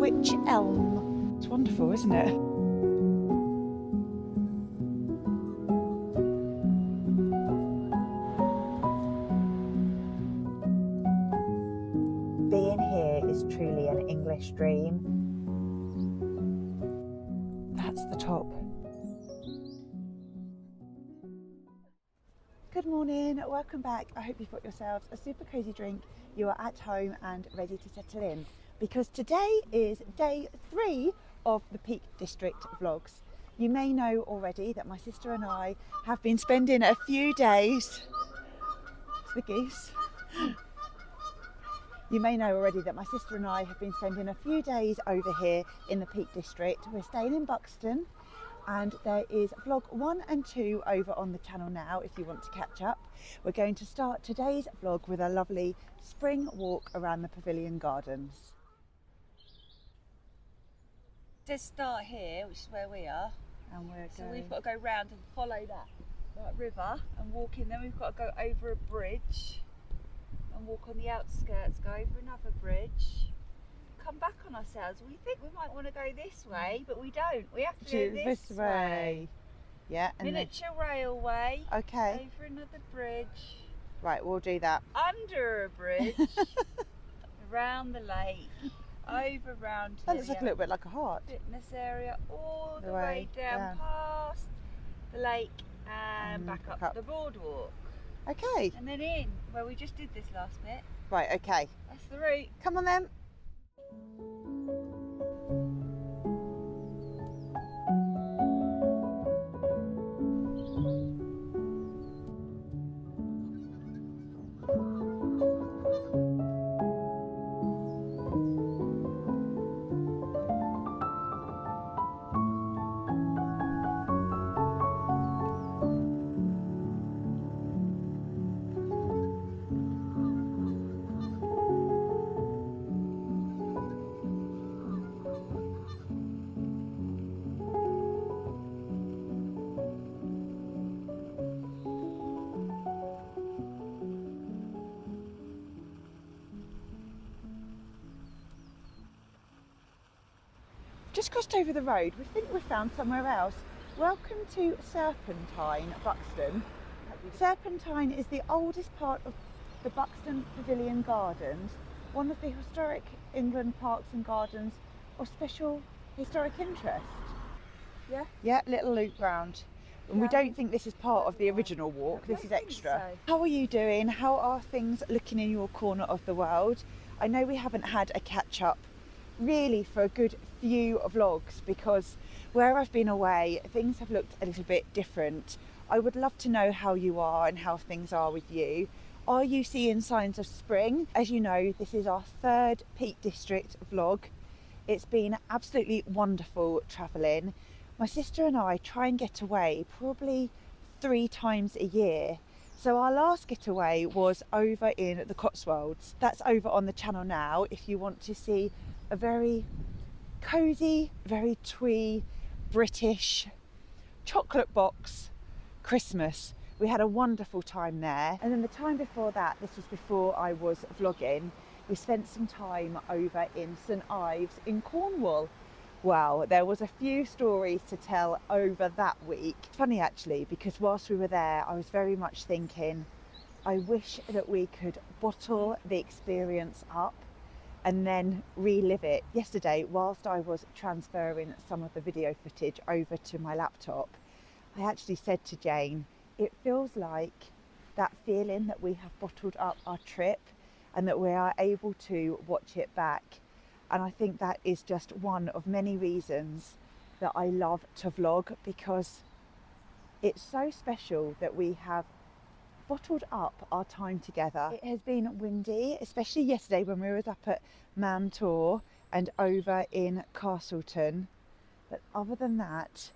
Wych Elm. It's wonderful, isn't it? Being here is truly an English dream. That's the top. Good morning, welcome back. I hope you've got yourselves a super cosy drink. You are at home and ready to settle in, because today is day 3 of the Peak District vlogs. You may know already that my sister and I have been spending a few days. It's the geese. You may know already that my sister and I have been spending a few days over here in the Peak District. We're staying in Buxton, and there is vlog 1 and 2 over on the channel now if you want to catch up. We're going to start today's vlog with a lovely spring walk around the Pavilion Gardens. It says start here, which is where we are, And so we've got to go round and follow that river and walk in. Then we've got to go over a bridge and walk on the outskirts, go over another bridge, come back on ourselves. We think we might want to go this way, but we don't. We have to go this way. Yeah. And miniature railway. Okay. Over another bridge. Right, we'll do that. Under a bridge. Around the lake. Over round to That looks like a little bit like a heart. Fitness area, all the way down past the lake and back up the boardwalk. Okay. And then in, where we just did this last bit. Right, okay. That's the route. Come on then. Just crossed over the road. We think we found somewhere else. Welcome to Serpentine, Buxton. Serpentine is the oldest part of the Buxton Pavilion Gardens, one of the historic England parks and gardens of special historic interest. Yeah? Yeah, little loop round. And we don't think this is part of the original walk, this is extra. How are you doing? How are things looking in your corner of the world? I know we haven't had a catch up really for a good few vlogs, because where I've been away things have looked a little bit different. I would love to know how you are and how things are with you. Are you seeing signs of spring? As you know, this is our 3rd Peak District vlog. It's been absolutely wonderful travelling. My sister and I try and get away probably 3 times a year. So our last getaway was over in the Cotswolds. That's over on the channel now if you want to see a very cosy, very twee, British chocolate box Christmas. We had a wonderful time there. And then the time before that, this was before I was vlogging, we spent some time over in St Ives in Cornwall. Wow, there was a few stories to tell over that week. It's funny actually, because whilst we were there, I was very much thinking, I wish that we could bottle the experience up and then relive it. Yesterday, whilst I was transferring some of the video footage over to my laptop, I actually said to Jane, it feels like that feeling that we have bottled up our trip and that we are able to watch it back. And I think that is just one of many reasons that I love to vlog, because it's so special that we have bottled up our time together. It has been windy, especially yesterday when we were up at Monsal and over in Castleton, but other than that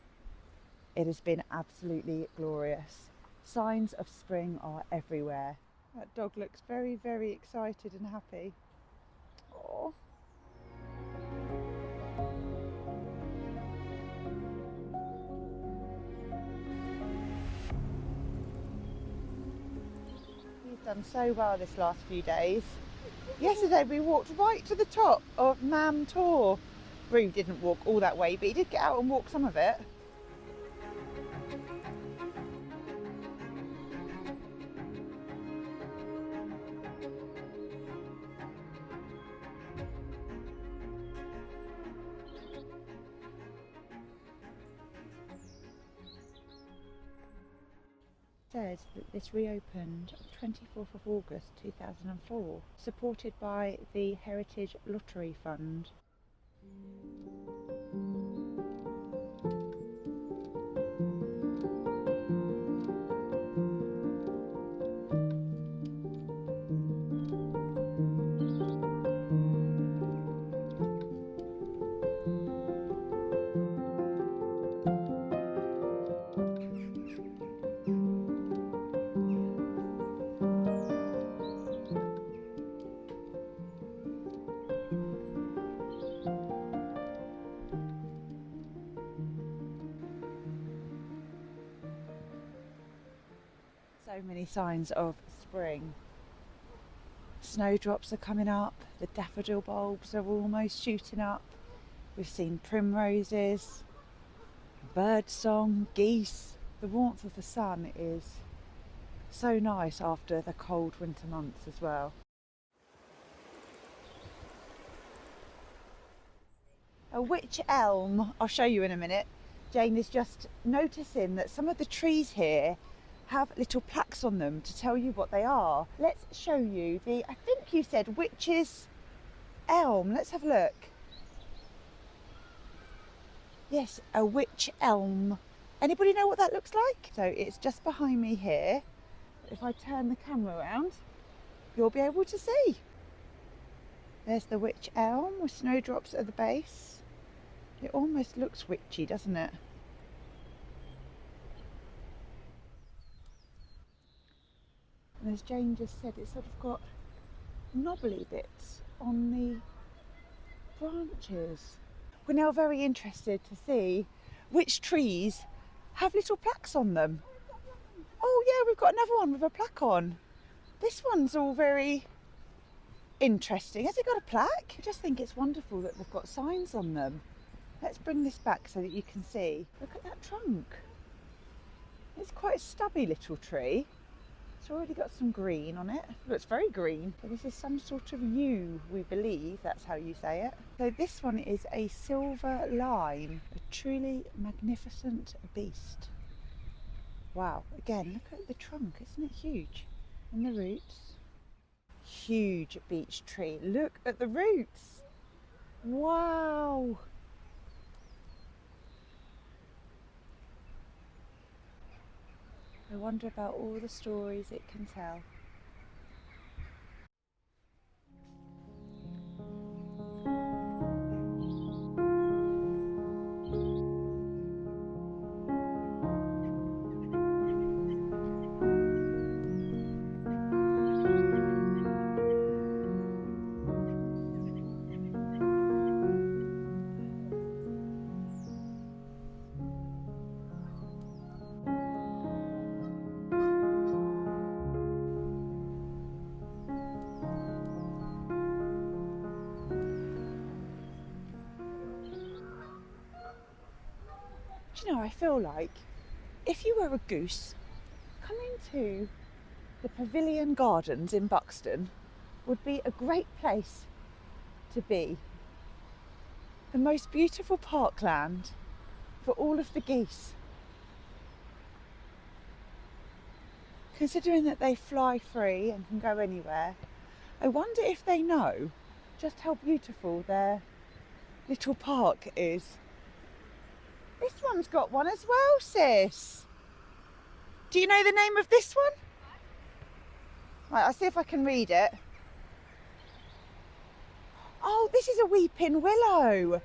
it has been absolutely glorious. Signs of spring are everywhere. That dog looks very, very excited and happy. Oh. Done so well this last few days. Yesterday we walked right to the top of Monsal. Rue didn't walk all that way, but he did get out and walk some of it. Says that this reopened 24th of August 2004, supported by the Heritage Lottery Fund. So many signs of spring. Snowdrops are coming up, the daffodil bulbs are almost shooting up. We've seen primroses, bird song, geese. The warmth of the sun is so nice after the cold winter months as well. A wych elm, I'll show you in a minute. Jane is just noticing that some of the trees here have little plaques on them to tell you what they are. Let's show you the, I think you said witch's elm. Let's have a look. Yes, a wych elm. Anybody know what that looks like? So it's just behind me here. If I turn the camera around, you'll be able to see. There's the wych elm with snowdrops at the base. It almost looks witchy, doesn't it? And as Jane just said, it's sort of got knobbly bits on the branches. We're now very interested to see which trees have little plaques on them. Oh yeah, we've got another one with a plaque on. This one's all very interesting. Has it got a plaque? I just think it's wonderful that they've got signs on them. Let's bring this back so that you can see. Look at that trunk. It's quite a stubby little tree. It's already got some green on it. Looks very green. So this is some sort of yew, we believe. That's how you say it. So this one is a silver lime. A truly magnificent beast. Wow. Again, look at the trunk. Isn't it huge? And the roots. Huge beech tree. Look at the roots. Wow. I wonder about all the stories it can tell. Do you know, I feel like if you were a goose, coming to the Pavilion Gardens in Buxton would be a great place to be. The most beautiful parkland for all of the geese. Considering that they fly free and can go anywhere, I wonder if they know just how beautiful their little park is. This one's got one as well, sis. Do you know the name of this one? Right, I'll see if I can read it. Oh, this is a weeping willow.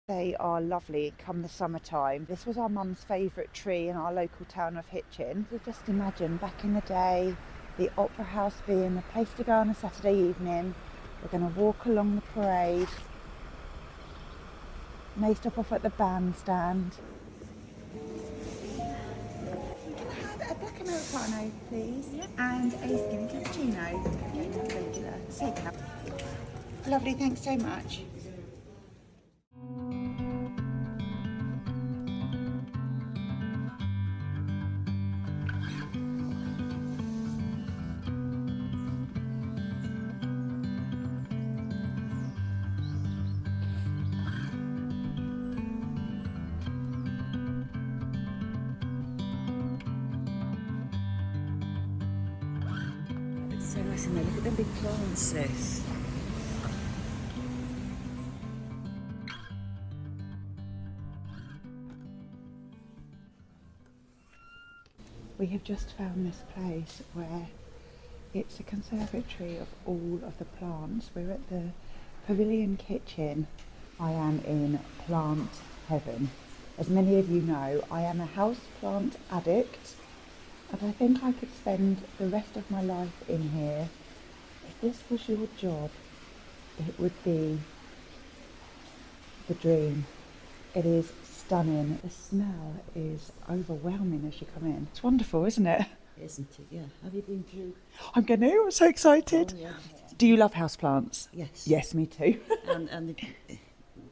They are lovely come the summertime. This was our mum's favourite tree in our local town of Hitchin. So just imagine back in the day, the Opera House being the place to go on a Saturday evening. We're going to walk along the parade. May stop off at the bandstand. Can I have a black Americano, please? Yep. And a skinny cappuccino. Okay, regular. Take that. Lovely, thanks so much. So nice in there. Look at them big plants, sis. We have just found this place where it's a conservatory of all of the plants. We're at the Pavilion Kitchen. I am in plant heaven. As many of you know, I am a houseplant addict, and I think I could spend the rest of my life in here. If this was your job, it would be the dream. It is stunning. The smell is overwhelming as you come in. It's wonderful, isn't it? Isn't it? Yeah. Have you been through? I'm going to. I'm so excited. Oh, yeah. Do you love houseplants? Yes. Yes, me too. And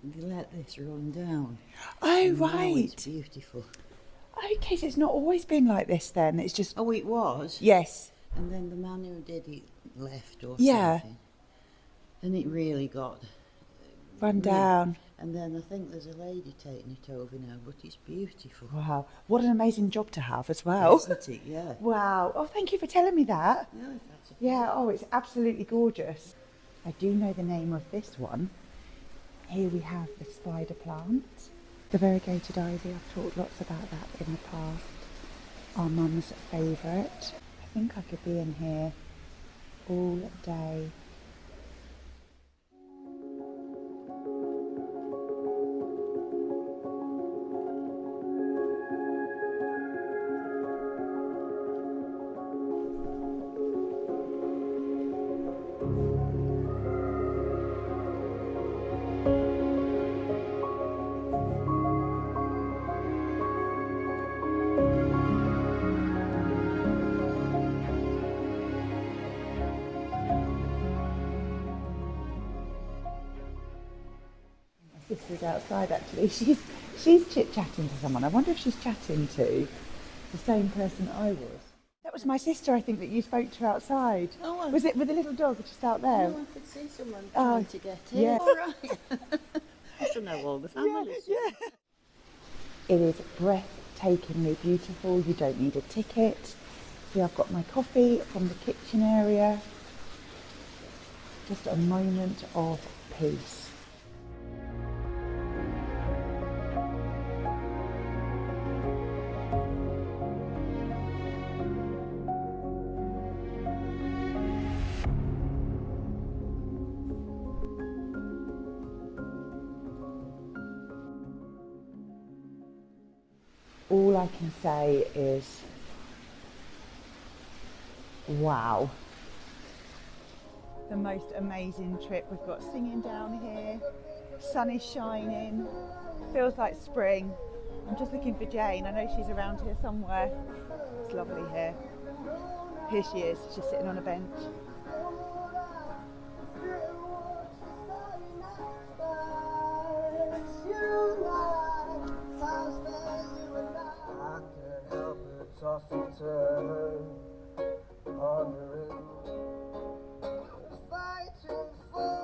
they let this run down. Oh, And now right. it's beautiful. Okay, so it's not always been like this then. It's just. Oh, it was. Yes. And then the man who did it left or Yeah. something. And it really got Run down. And then I think there's a lady taking it over now, but it's beautiful. Wow. What an amazing job to have as well. Isn't it? Yeah. Wow. Oh, thank you for telling me that. No, if that's a Yeah, oh, it's absolutely gorgeous. I do know the name of this one. Here we have the spider plant. The variegated ivy, I've talked lots about that in the past. Our mum's favourite. I think I could be in here all day. Sister's outside actually. She's chit-chatting to someone. I wonder if she's chatting to the same person I was. That was my sister, I think, that you spoke to outside. Oh, well. Was it with the little dog just out there? No, I could see someone Oh, trying to get in. yeah. All right. I should know all the families. Yeah. It is breathtakingly beautiful. You don't need a ticket. See, I've got my coffee from the kitchen area. Just a moment of peace. All I can say is, wow. The most amazing trip. We've got singing down here, sun is shining, feels like spring. I'm just looking for Jane. I know she's around here somewhere. It's lovely here. Here she is, she's sitting on a bench. Toss and turn, pondering, fighting for.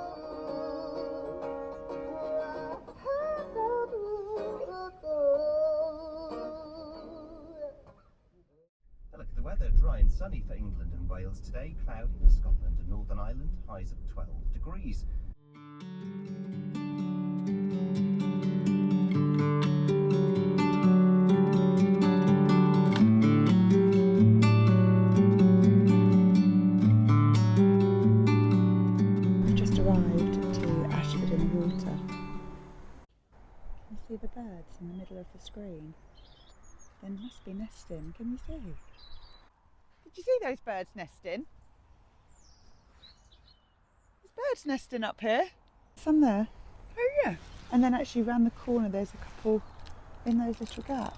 Look at the weather, dry and sunny for England and Wales today, cloudy for Scotland and Northern Ireland, highs of 12 degrees. Ashford-in-the-Water. Can you see the birds in the middle of the screen? They must be nesting. Can you see? Did you see those birds nesting? There's birds nesting up here. Some there. Oh yeah. And then actually round the corner there's a couple in those little gaps.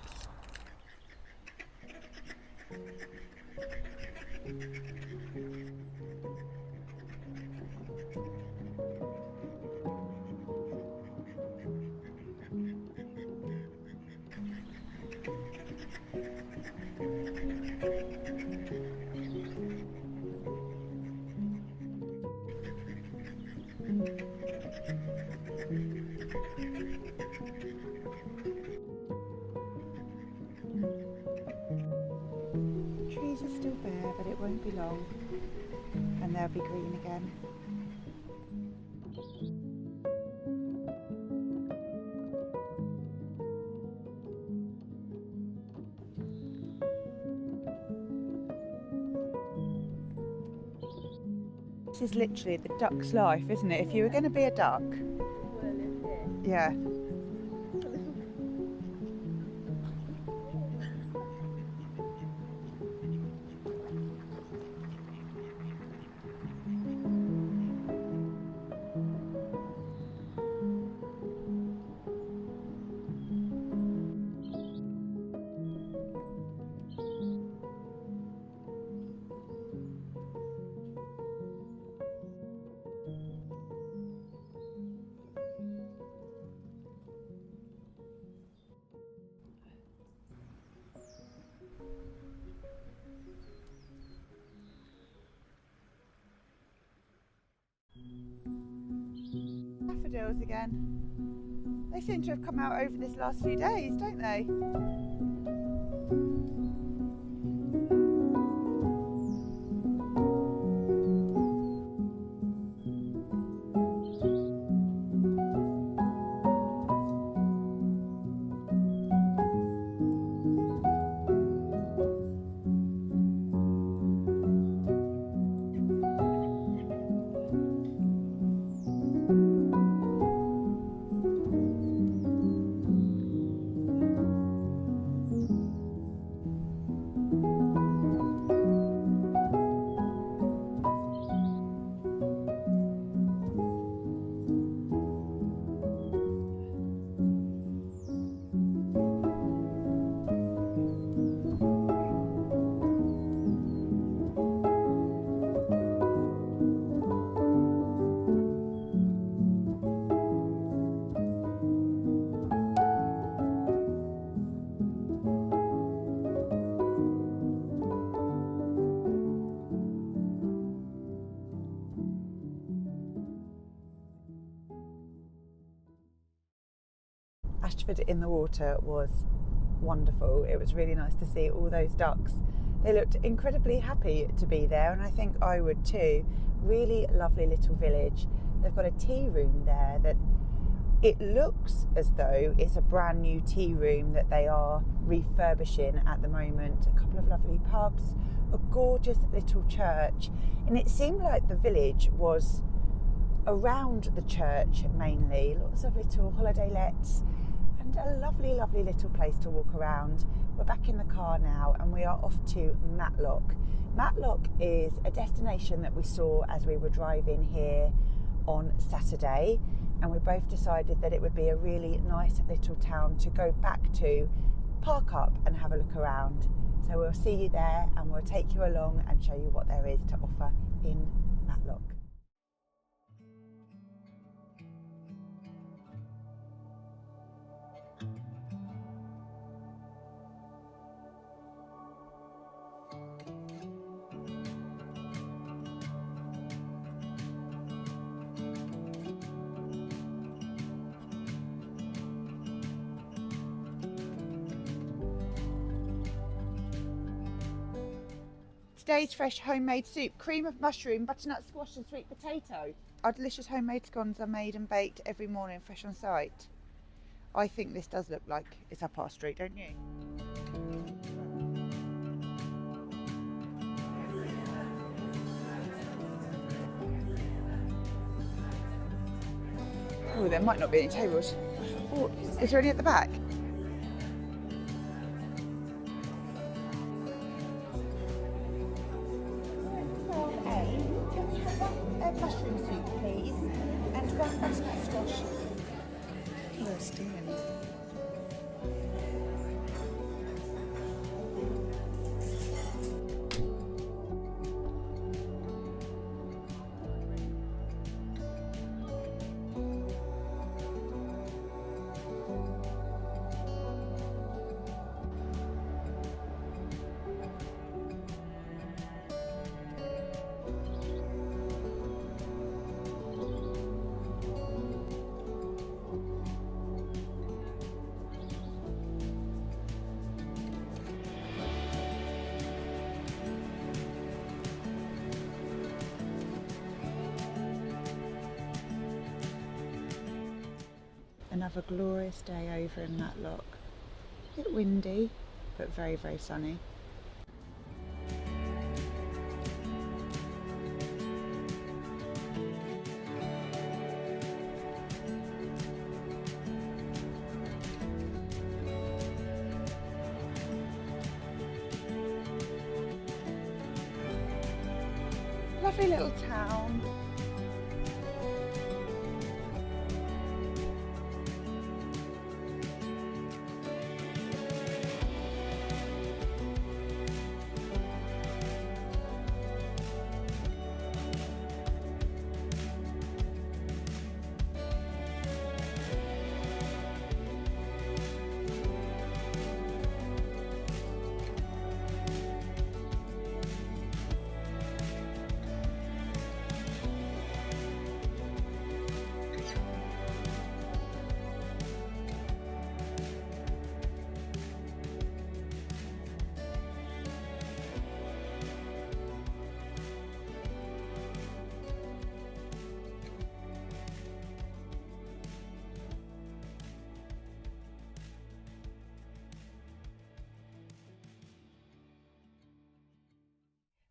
Trees are still bare, but it won't be long and they'll be green again. This is literally the duck's life, isn't it? If you were going to be a duck, yeah. Daffodils again. They seem to have come out over this last few days, don't they? Ashford-in-the-Water was wonderful. It was really nice to see all those ducks. They looked incredibly happy to be there, and I think I would too. Really lovely little village. They've got a tea room there that it looks as though it's a brand new tea room that they are refurbishing at the moment. A couple of lovely pubs, a gorgeous little church, and it seemed like the village was around the church mainly. Lots of little holiday lets and a lovely, lovely little place to walk around. We're back in the car now and we are off to Matlock. Matlock is a destination that we saw as we were driving here on Saturday, and we both decided that it would be a really nice little town to go back to, park up and have a look around. So we'll see you there and we'll take you along and show you what there is to offer in Matlock. Today's fresh homemade soup: cream of mushroom, butternut squash and sweet potato. Our delicious homemade scones are made and baked every morning fresh on site. I think this does look like it's up our street, don't you? Oh, there might not be any tables. Oh, is there any at the back? Mushroom soup, please, and one butternut squash. Oh, steaming. another glorious day over in Matlock. A bit windy, but very, very sunny. Lovely little town.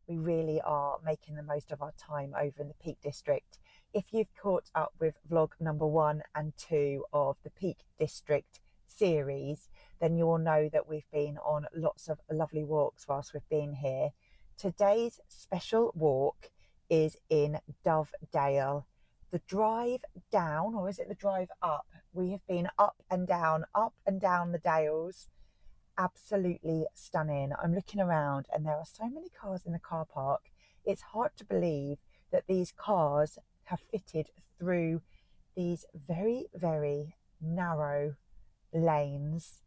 We really are making the most of our time over in the Peak District. If you've caught up with vlog number 1 and 2 of the Peak District series, then you'll know that we've been on lots of lovely walks whilst we've been here. Today's special walk is in Dovedale. The drive down, or is it the drive up? We have been up and down the dales. Absolutely stunning. I'm looking around and there are so many cars in the car park. It's hard to believe that these cars have fitted through these very, very narrow lanes.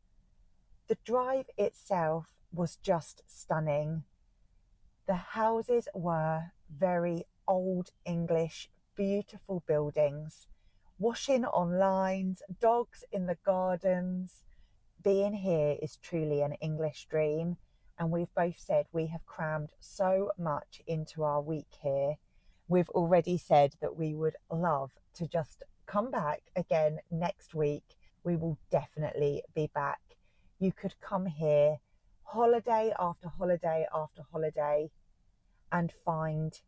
The drive itself was just stunning. The houses were very old English, beautiful buildings, washing on lines, dogs in the gardens. Being here is truly an English dream, and we've both said we have crammed so much into our week here. We've already said that we would love to just come back again next week. We will definitely be back. You could come here holiday after holiday after holiday and find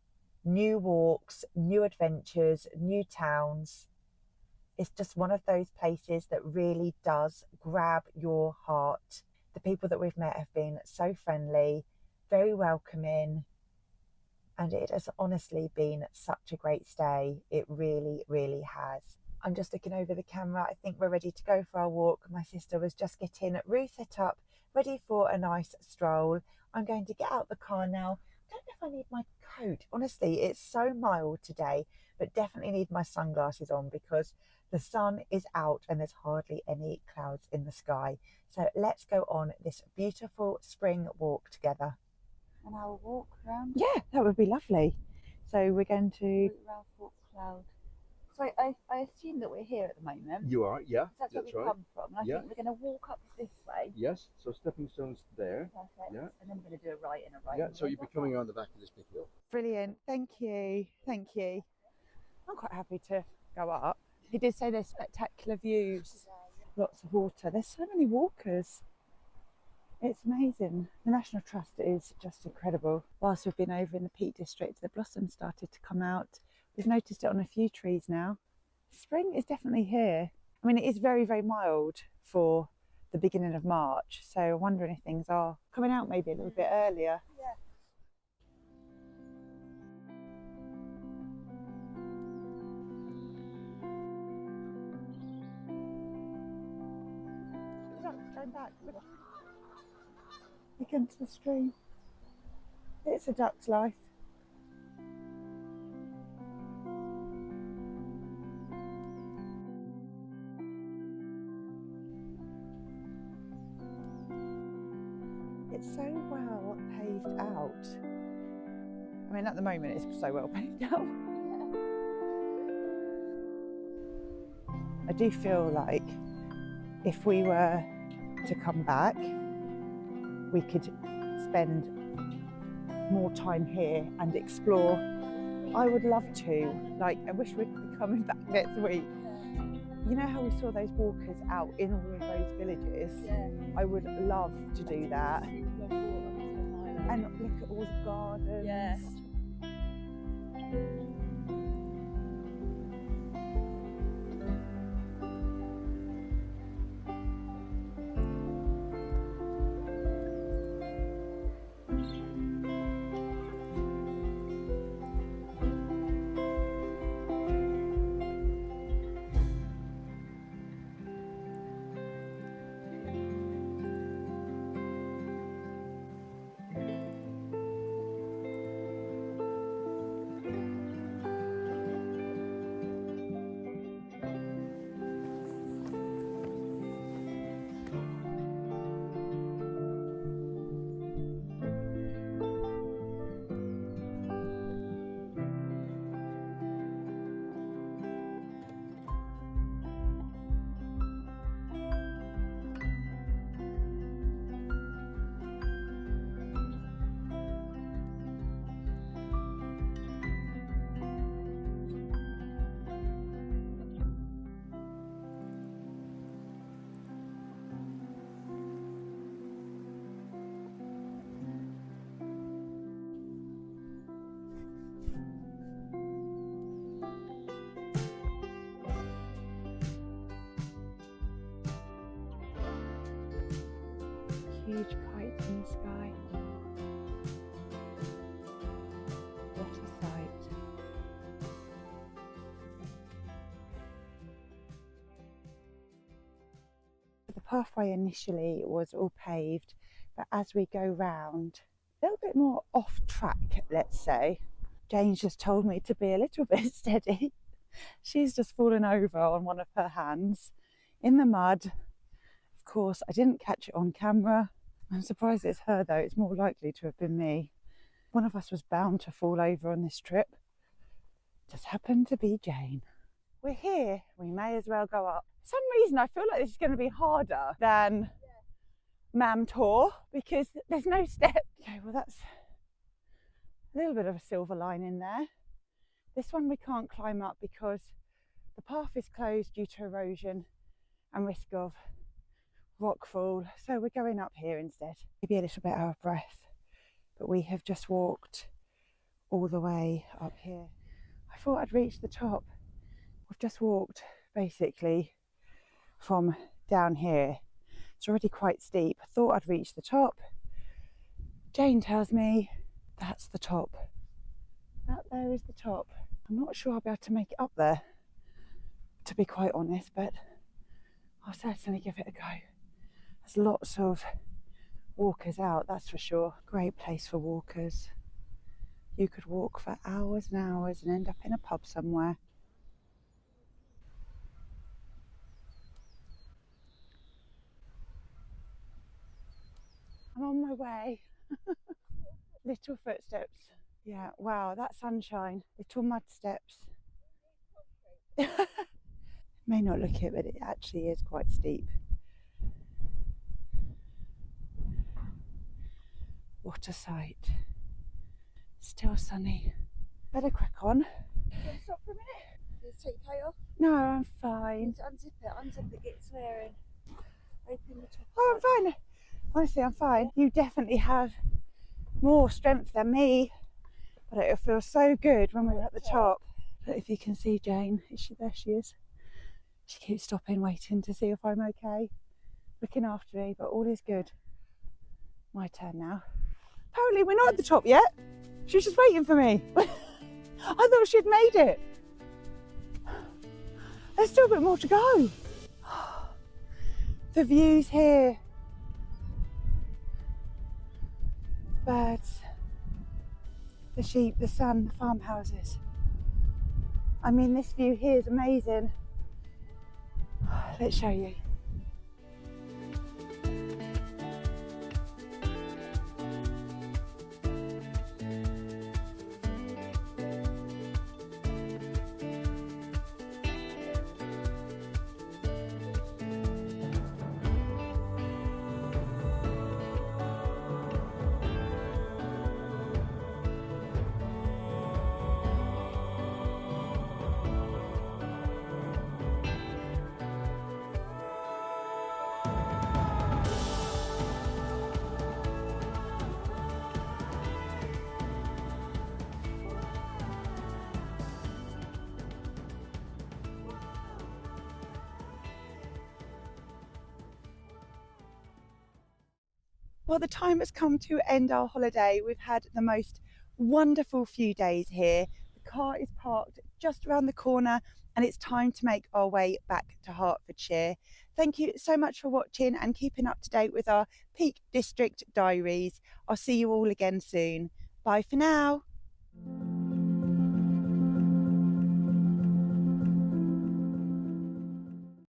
new walks, new adventures, new towns. It's just one of those places that really does grab your heart. The people that we've met have been so friendly, very welcoming, and it has honestly been such a great stay. It really, really has. I'm just looking over the camera. I think we're ready to go for our walk. My sister was just getting Rue set up, ready for a nice stroll. I'm going to get out the car now. I don't know if I need my coat. Honestly, it's so mild today, but definitely need my sunglasses on because the sun is out and there's hardly any clouds in the sky. So let's go on this beautiful spring walk together. And I'll walk around. Yeah, that would be lovely. So we're going to... Around Fort Cloud. So I assume that we're here at the moment. You are, yeah. That's where we've come from. And I think we're going to walk up this way. Yes, so stepping stones there. Perfect. Yeah. And then we're going to do a right and a right. Yeah, so you'll be coming around the back of this big hill. Brilliant. Thank you. Thank you. I'm quite happy to go up. He did say there's spectacular views. Lots of water. There's so many walkers. It's amazing. The National Trust is just incredible. Whilst we've been over in the Peak District, the blossoms started to come out. We've noticed it on a few trees now. Spring is definitely here. I mean, it is very, very mild for the beginning of March. So I'm wondering if things are coming out maybe a little bit earlier. Yeah. Going back against the stream. It's a duck's life. It's so well paved out. I mean, at the moment it's so well paved out. I do feel like if we were to come back, we could spend more time here and explore. I would love to. Like, I wish we'd be coming back next week. You know how we saw those walkers out in all of those villages? Yeah. I would love to do that. And And look at all the gardens. yeah. Huge kites in the sky. What a sight. The pathway initially was all paved, but as we go round, a little bit more off track, let's say. Jane's just told me to be a little bit steady. She's just fallen over on one of her hands in the mud. Of course, I didn't catch it on camera. I'm surprised it's her though, it's more likely to have been me. One of us was bound to fall over on this trip. Just happened to be Jane. We're here, we may as well go up. For some reason I feel like this is going to be harder than Mam Tor because there's no steps. Okay, well that's a little bit of a silver line in there. This one we can't climb up because the path is closed due to erosion and risk of rockfall, so we're going up here instead. Maybe a little bit out of breath, but we have just walked all the way up here. I thought I'd reach the top. We've just walked basically from down here. It's already quite steep. I thought I'd reach the top. Jane tells me that's the top. That there is the top. I'm not sure I'll be able to make it up there, to be quite honest, but I'll certainly give it a go. There's lots of walkers out, that's for sure. Great place for walkers. You could walk for hours and hours and end up in a pub somewhere. I'm on my way. Little footsteps. Yeah, wow, that sunshine. Little mud steps. May not look it, but it actually is quite steep. What a sight. Still sunny. Better crack on. You want to stop for a minute? Just take your coat off. No, I'm fine. Unzip it, get it swearing. Open the top. Oh, I'm fine. Honestly, I'm fine. You definitely have more strength than me, but it feels so good when we're at the top. But if you can see Jane, is she there? She is. She keeps stopping, waiting to see if I'm okay, looking after me, but all is good. My turn now. Apparently we're not at the top yet. She's just waiting for me. I thought she'd made it. There's still a bit more to go. The views here. The birds, the sheep, the sun, the farmhouses. I mean, this view here is amazing. Let's show you. Well, the time has come to end our holiday. We've had the most wonderful few days here. The car is parked just around the corner and it's time to make our way back to Hertfordshire. Thank you so much for watching and keeping up to date with our Peak District diaries. I'll see you all again soon. Bye for now.